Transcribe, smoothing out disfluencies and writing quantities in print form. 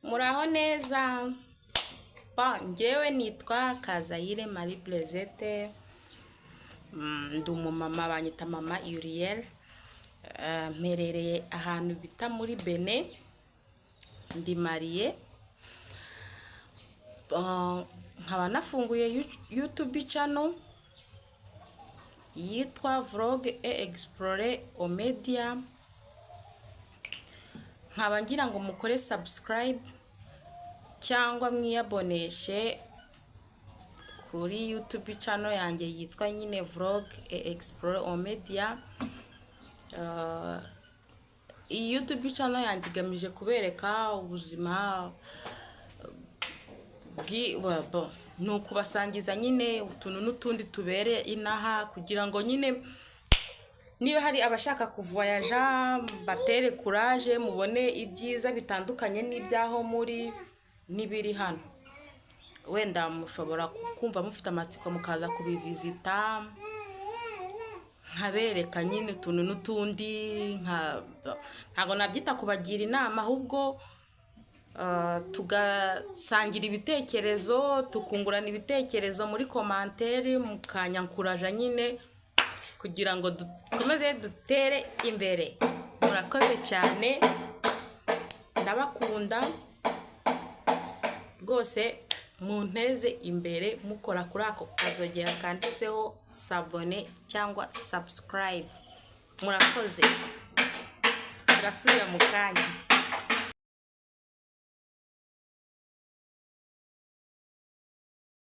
Muraho neza. Njyewe nitwa Kazayire Marie Blezete. Ndi umumama, banyita mama Uriel. Mperereye ahantu bita muri Benin. Ndi mariye. Nkaba nafunguye YouTube channel yitwa Vlog et Explorer au Media. Nkaba ngira ngo mukore subscribe cyangwa mwiyaboneshe kuri YouTube channel yanjye yitwa nyine Vlog et Explorer au Media. Iyi YouTube channel yanjye igamije kubereka ubuzima nuko basangiza nyine utuntu n'utundi tubere inaha, kugira ngo nyine niba hari abashaka kuvoyaja batere courage, mubone ibyiza bitandukanye n'ibyaho muri nibiri hano. Wenda mushobora kumva mufite amatsiko mukaza kubivisita, nkabereka nyine utuntu n'utundi, ntago nabyita kubagira inama, ahubwo tugasangira ibitekerezo, tukungurana ibitekerezo muri commentaire, mukanyankuraja nyine kugira ngo dukomeze dutere imbere. Murakoze cyane, ndabakunda rwose. Munteze imbere mukora kuri ako kazogera kanditseho s'abonner cyangwa subscribe. Murakoze, turasubira mu kanya.